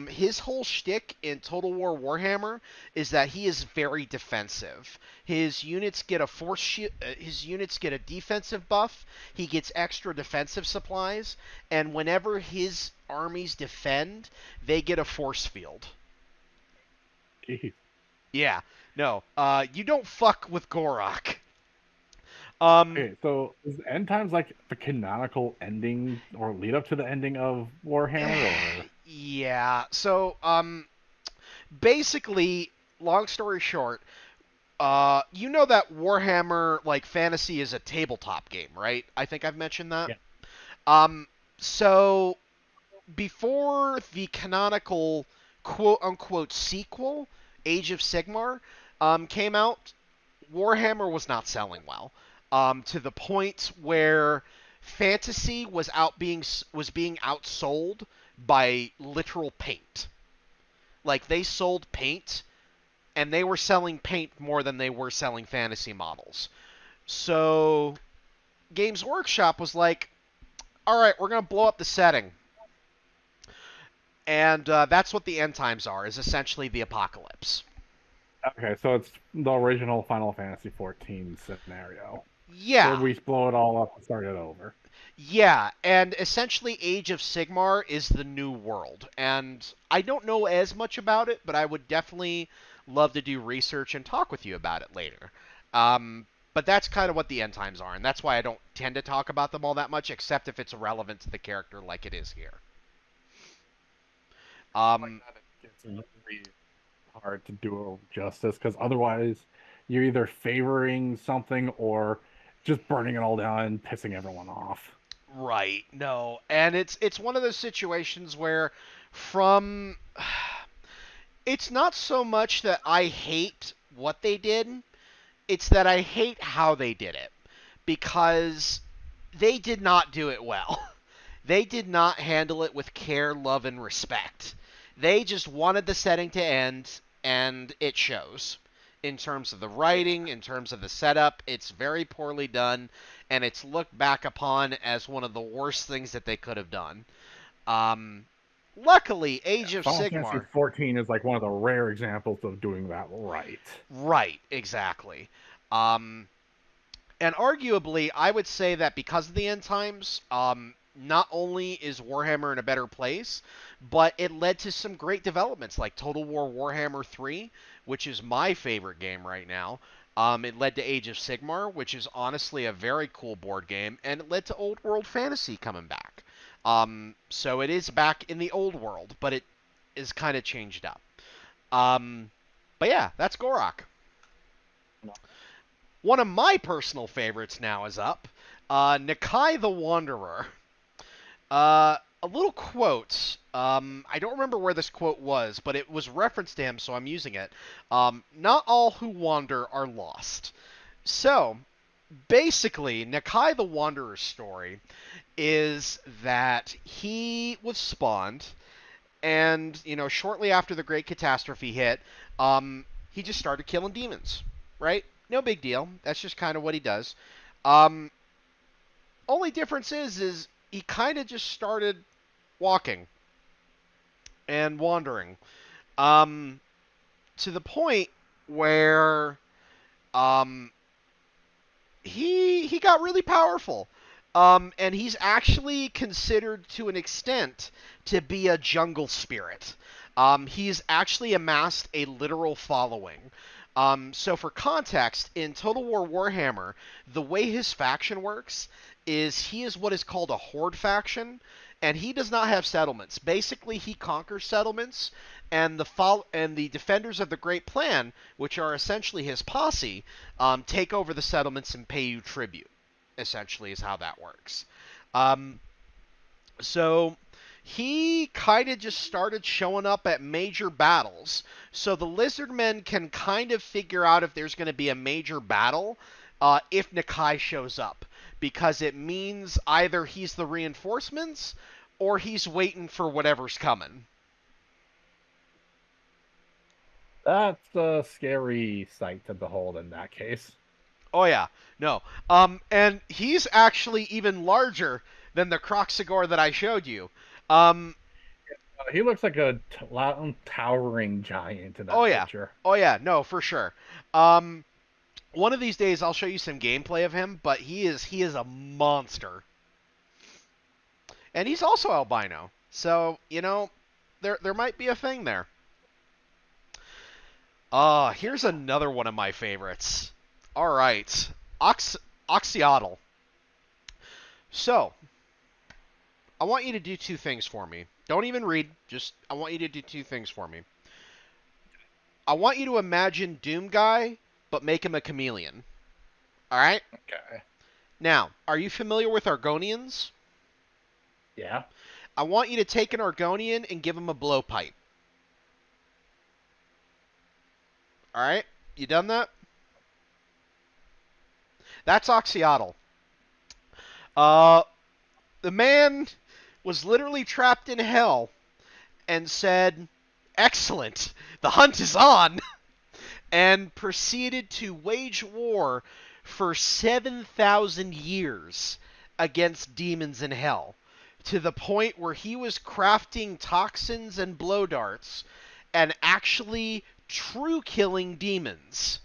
His whole shtick in Total War Warhammer is that he is very defensive. His units get a his units get a defensive buff. He gets extra defensive supplies, and whenever his armies defend, they get a force field. Jeez. Yeah, no, you don't fuck with Gor-Rok. Um, Okay, so is the end times like the canonical ending or lead up to the ending of Warhammer, or yeah. So, basically, long story short, you know that Warhammer like fantasy is a tabletop game, right? I think I've mentioned that. yeah, Um, so before the canonical quote unquote sequel, Age of Sigmar, came out, Warhammer was not selling well. To the point where fantasy was being outsold by literal paint. Like they sold paint and they were selling paint more than they were selling fantasy models. So Games Workshop was like, all right, we're going to blow up the setting. And that's what the end times are, is essentially the apocalypse. okay, so it's the original Final Fantasy 14 scenario where Yeah. we blow it all up and start it over. Yeah, and essentially Age of Sigmar is the new world. And I don't know as much about it, but I would definitely love to do research and talk with you about it later. But that's kind of what the end times are, and that's why I don't tend to talk about them all that much, except if it's relevant to the character like it is here. Like Um, that, it gets really hard to do justice because otherwise you're either favoring something or just burning it all down and pissing everyone off. right, no. And it's one of those situations where from it's not so much that I hate what they did, it's that I hate how they did it because they did not do it well. They did not handle it with care, love, and respect. They just wanted the setting to end, and it shows. In terms of the writing, in terms of the setup, it's very poorly done, and it's looked back upon as one of the worst things that they could have done. Um, Luckily, Yeah, Age of Final Fantasy Sigmar. 14 is like one of the rare examples of doing that right. Right, exactly. Um, And arguably, I would say that because of the end times, not only is Warhammer in a better place, but it led to some great developments like Total War Warhammer 3, which is my favorite game right now. It led to Age of Sigmar, which is honestly a very cool board game, and it led to Old World Fantasy coming back. So it is back in the old world, but it is kind of changed up. Um, but yeah, that's Gor-Rok. One of my personal favorites now is up. Nakai the Wanderer. A little quote. I don't remember where this quote was, but it was referenced to him, so I'm using it. Not all who wander are lost. So, basically, Nakai the Wanderer's story is that he was spawned, and, shortly after the Great Catastrophe hit, he just started killing demons, right? No big deal. That's just kind of what he does. Um, Only difference is he kind of just started walking and wandering, um, to the point where um, he got really powerful. And he's actually considered to an extent to be a jungle spirit. He's actually amassed a literal following. So for context, in Total War Warhammer, the way his faction works is he is what is called a horde faction, and he does not have settlements. Basically, he conquers settlements, and the defenders of the Great Plan, which are essentially his posse, take over the settlements and pay you tribute. Essentially, is how that works. Um, so he kind of just started showing up at major battles. So the Lizardmen can kind of figure out if there's going to be a major battle if Nakai shows up. Because it means either he's the reinforcements or he's waiting for whatever's coming. That's a scary sight to behold in that case. Oh yeah, no. And he's actually even larger than the Krok-Gar that I showed you. Um, He looks like a towering giant in oh that yeah, picture. oh yeah, no, for sure. Um, One of these days I'll show you some gameplay of him, but he is a monster. And he's also albino. So, there might be a thing there. Here's another one of my favorites. All right. Oxyotl. So, I want you to do two things for me. Don't even read, just I want you to do two things for me. I want you to imagine Doom Guy, but make him a chameleon. All right? Okay. Now, are you familiar with Argonians? Yeah. I want you to take an Argonian and give him a blowpipe. All right? You done that? That's Oxyotl. Uh, the man was literally trapped in hell and said, "Excellent, the hunt is on," and proceeded to wage war for 7,000 years against demons in hell, to the point where he was crafting toxins and blow darts and actually true killing demons.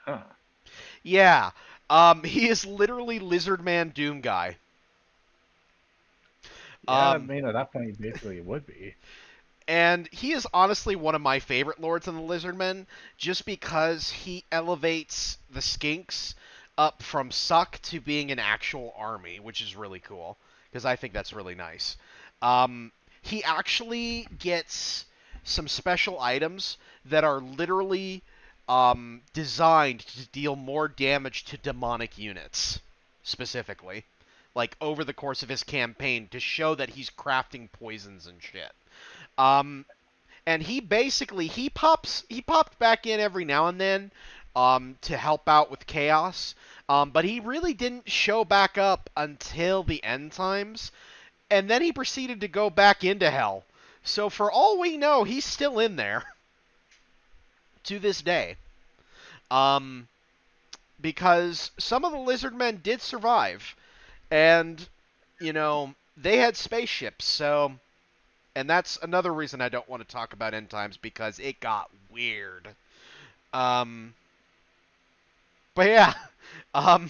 Huh. Yeah. He is literally Lizard Man Doom Guy. Yeah, I Um, mean, at that point, basically, it would be. and he is honestly one of my favorite Lords of the Lizardmen, just because he elevates the Skinks up from suck to being an actual army, which is really cool, because I think that's really nice. He actually gets some special items that are literally designed to deal more damage to demonic units, specifically, like over the course of his campaign, to show that he's crafting poisons and shit. Um, and he popped back in every now and then to help out with chaos. But he really didn't show back up until the end times, and then he proceeded to go back into hell. So for all we know, he's still in there to this day. Um, because some of the lizard men did survive, and they had spaceships, so. And that's another reason I don't want to talk about end times, because it got weird. Um, but yeah, um,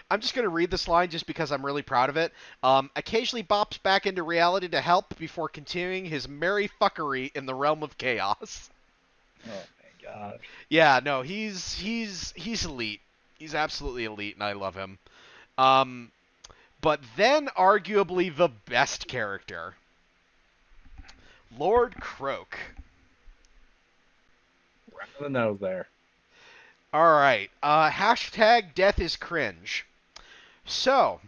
I'm just gonna read this line just because I'm really proud of it. Occasionally bops back into reality to help before continuing his merry fuckery in the realm of chaos. Oh my gosh. Yeah, no, he's elite. He's absolutely elite, and I love him. Um, but then arguably the best character, Lord Krok. Right on the nose there. All right. Hashtag death is cringe. So,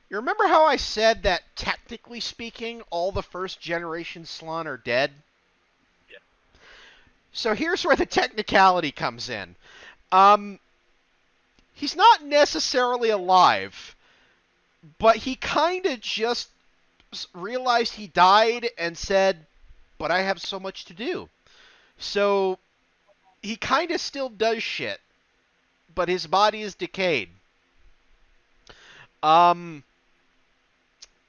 you remember how I said that technically speaking, all the first generation Slann are dead? Yeah. So here's where the technicality comes in. Um, he's not necessarily alive, but he kind of just realized he died and said, "But I have so much to do." So he kind of still does shit, but his body is decayed. Um,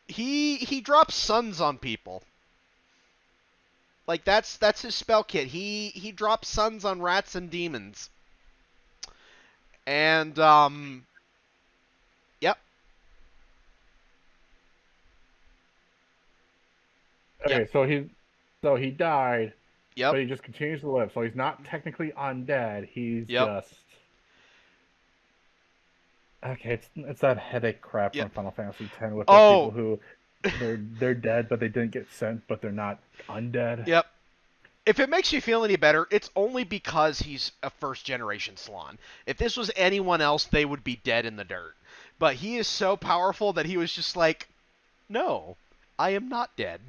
he drops suns on people. Like that's his spell kit. He drops suns on rats and demons. And yep, yep, Okay, so he died, yep, but he just continues to live. So he's not technically undead. He's yep, just okay. It's that headache crap yep. from Final Fantasy X with the people Oh, who they're dead, but they didn't get sent, but they're not undead. yep. If it makes you feel any better, it's only because he's a first generation Slann. If this was anyone else, they would be dead in the dirt. But he is so powerful that he was just like, "No, I am not dead."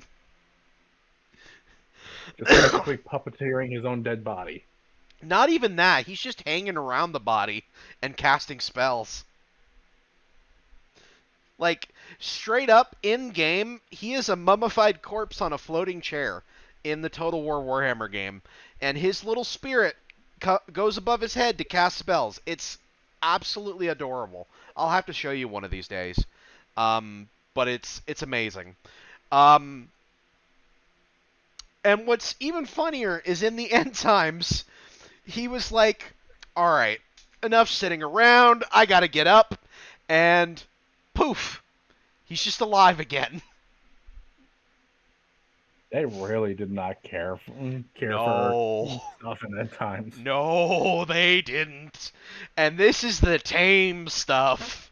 Just technically puppeteering his own dead body. Not even that. He's just hanging around the body and casting spells. Like, straight up, in game, he is a mummified corpse on a floating chair in the Total War Warhammer game. And his little spirit goes above his head to cast spells. It's absolutely adorable. I'll have to show you one of these days. But it's amazing. Um, and what's even funnier is in the end times, he was like, "Alright, enough sitting around. I gotta get up." And poof, he's just alive again. They really did not care for No. stuff in end times. No, they didn't. And this is the tame stuff.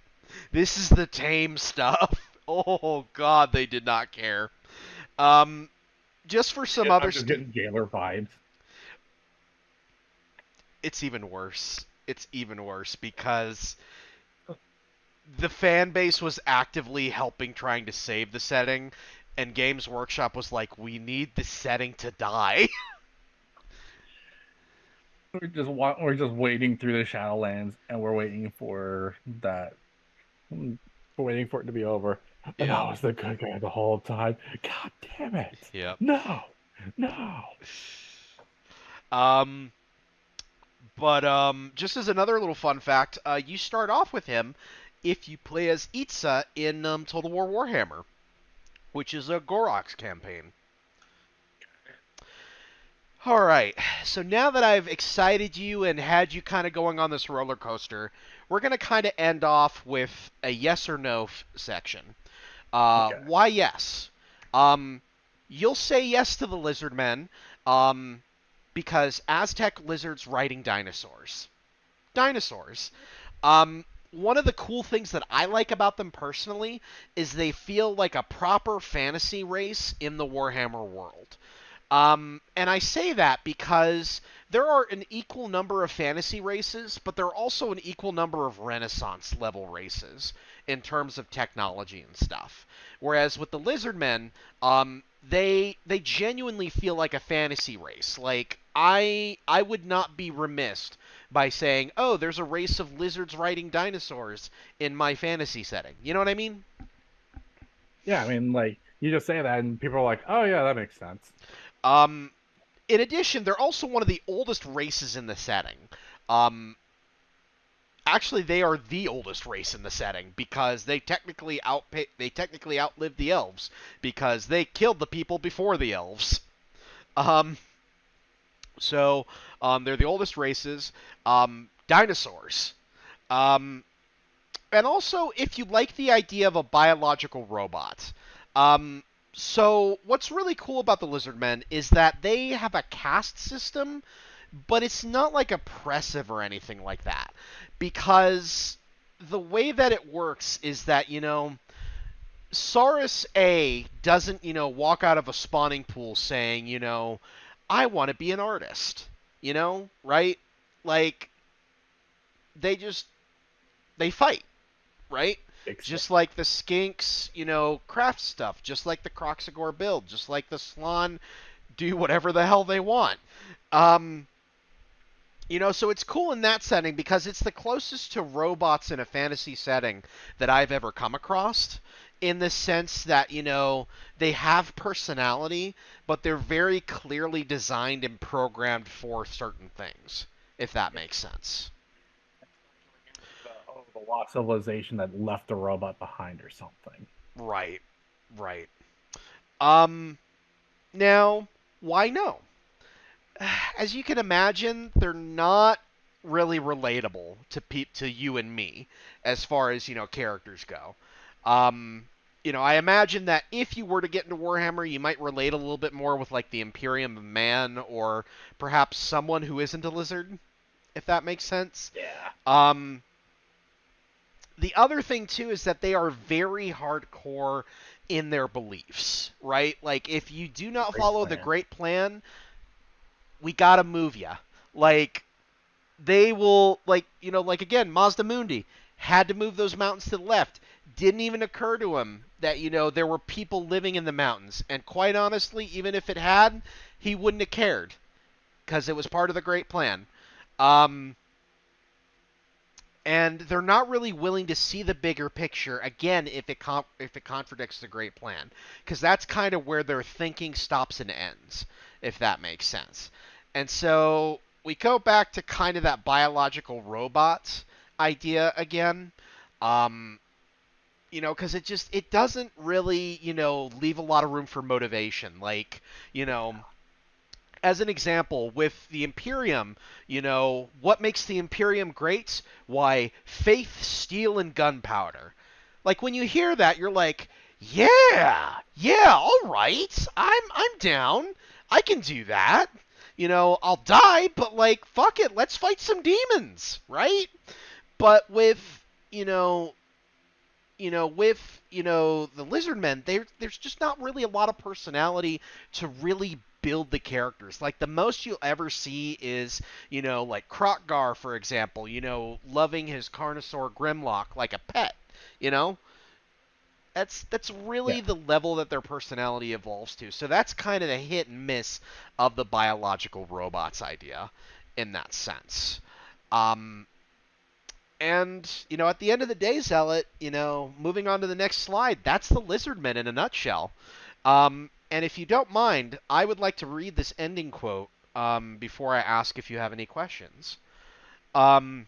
This is the tame stuff. Oh god, they did not care. Um just for some other I'm just getting Gaylor vibes. it's even worse. It's even worse because the fan base was actively helping trying to save the setting, and Games Workshop was like, "We need the setting to die." We're just waiting through the Shadowlands, and we're waiting for that. We're waiting for it to be over. And Yep. I was the good guy the whole time. God damn it! Yep. No, no. Um but just as another little fun fact, you start off with him if you play as Itza in Total War Warhammer, which is a Gor-Rok's campaign. All right. So now that I've excited you and had you kind of going on this roller coaster, we're going to kind of end off with a yes or no section. Okay. Why yes? Um, you'll say yes to the lizard men, um, because Aztec lizards riding dinosaurs. Dinosaurs. One of the cool things that I like about them personally is they feel like a proper fantasy race in the Warhammer world. And I say that because there are an equal number of fantasy races, but there are also an equal number of Renaissance level races in terms of technology and stuff. Whereas with the Lizardmen, they genuinely feel like a fantasy race. Like I would not be remiss by saying, oh, there's a race of lizards riding dinosaurs in my fantasy setting. You know what I mean? Yeah, I mean, like you just say that, and people are like, "Oh yeah, that makes sense." Um, in addition, they're also one of the oldest races in the setting. Um, Actually, they are the oldest race in the setting because they technically outlived the elves because they killed the people before the elves. Um, they're the oldest races. Dinosaurs. Um, and also, if you like the idea of a biological robot, um, so what's really cool about the Lizardmen is that they have a caste system, but it's not like oppressive or anything like that, because the way that it works is that Saurus A doesn't walk out of a spawning pool saying I want to be an artist, right? Like they just they fight, right? Makes sense. Just like the skinks, craft stuff. Just like the Kroxagor build. Just like the Slan do whatever the hell they want. Um, so it's cool in that setting because it's the closest to robots in a fantasy setting that I've ever come across. In the sense that, they have personality, but they're very clearly designed and programmed for certain things, if that makes sense. The lost civilization that left the robot behind or something. Right, right. Um, Now, why no? As you can imagine, they're not really relatable to you and me as far as characters go. Um, I imagine that if you were to get into Warhammer, you might relate a little bit more with like the Imperium of Man or perhaps someone who isn't a lizard, if that makes sense. Yeah. Um, the other thing too is that they are very hardcore in their beliefs, right? Like if you do not Great follow the plan. great plan, we gotta move ya. Like they will, like again, Mazda Mundi had to move those mountains to the left. Didn't even occur to him that there were people living in the mountains, and quite honestly, even if it had, he wouldn't have cared because it was part of the great plan. Um, and they're not really willing to see the bigger picture again if it contradicts the great plan, because that's kind of where their thinking stops and ends, if that makes sense. And so we go back to kind of that biological robot idea again, um, because it doesn't really leave a lot of room for motivation, like as an example, with the Imperium, what makes the Imperium great? Why, faith, steel, and gunpowder. Like when you hear that, you're like, yeah, all right, I'm down. I can do that. I'll die, but like, fuck it, let's fight some demons, right? But with you know, the Lizardmen, there's just not really a lot of personality to really build the characters. Like the most you'll ever see is, like Krok-Gar, for example, loving his Carnosaur Grimlock like a pet. You know, that's Yeah. really the level that their personality evolves to. So that's kind of the hit and miss of the biological robots idea, in that sense. Um, and, at the end of the day, Zealot, moving on to the next slide, that's the Lizardmen in a nutshell. And if you don't mind, I would like to read this ending quote before I ask if you have any questions. Um,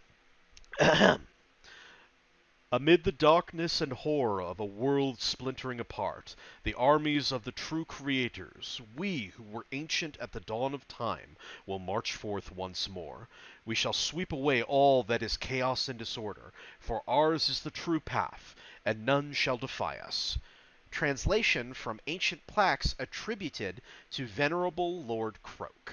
Amid the darkness and horror of a world splintering apart, the armies of the true creators, we who were ancient at the dawn of time, will march forth once more. We shall sweep away all that is chaos and disorder, for ours is the true path, and none shall defy us. Translation from ancient plaques attributed to Venerable Lord Krok.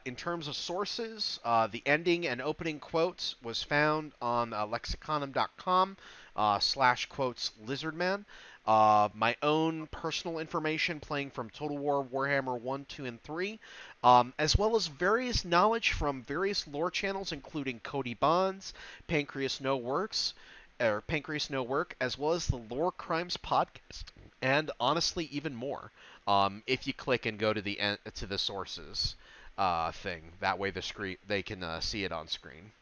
In terms of sources, the ending and opening quotes was found on lexiconum.com /quotes Lizardman. My own personal information playing from Total War Warhammer 1, 2, and 3, as well as various knowledge from various lore channels, including Cody Bonds, Pancreas No Works, or Pancreas No Work, as well as the Lore Crimes podcast, and honestly, even more. If you click and go to the sources thing. That way they can see it on screen.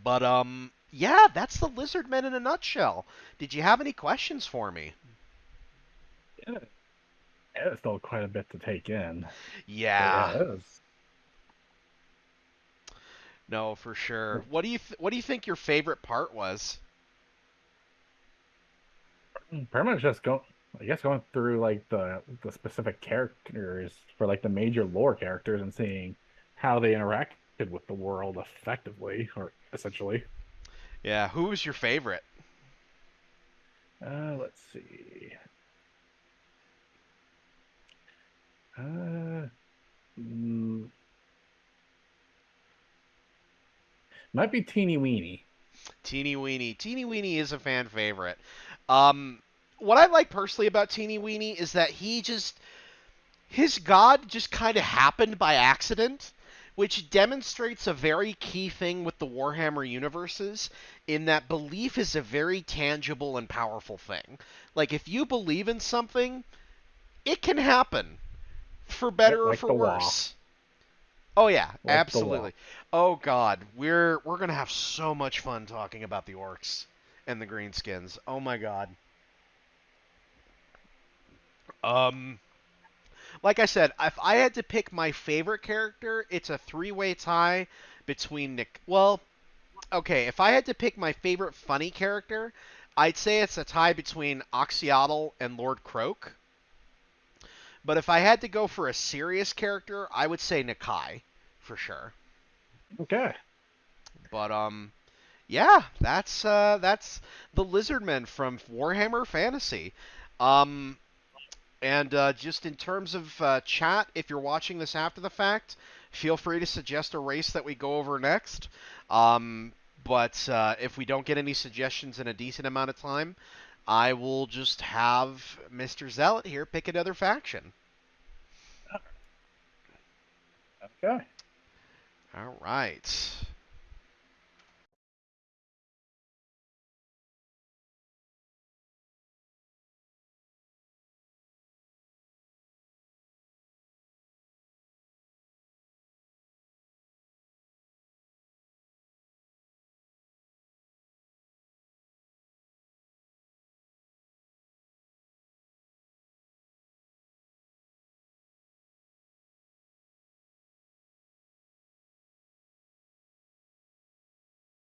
But yeah, that's the Lizardmen in a nutshell. Did you have any questions for me? Yeah, it's still quite a bit to take in. But Yeah, yeah, it is. no, for sure. What do you think your favorite part was? Pretty much just I guess going through like the specific characters for like the major lore characters and seeing how they interacted with the world effectively or essentially. Yeah, who was your favorite? Let's see. Uh, mm, might be Teeny Weeny. Teeny Weeny. Teeny Weeny is a fan favorite. Um, what I like personally about Teeny Weeny is that his god just kind of happened by accident, which demonstrates a very key thing with the Warhammer universes, in that belief is a very tangible and powerful thing. Like, if you believe in something, it can happen, for better or Like for the Wa. worse. Oh yeah, Like the Wa. absolutely. Oh god, we're gonna have so much fun talking about the orcs and the greenskins. Oh my god. Um, like I said, if I had to pick my favorite character, it's a three-way tie between Nick. Well, okay, if I had to pick my favorite funny character, I'd say it's a tie between Oxyotl and Lord Krok. But if I had to go for a serious character, I would say Nakai, for sure. Okay. But yeah, that's the Lizardmen from Warhammer Fantasy. Um, And just in terms of chat, if you're watching this after the fact, feel free to suggest a race that we go over next. But if we don't get any suggestions in a decent amount of time, I will just have Mr. Zealot here pick another faction. Okay. All right.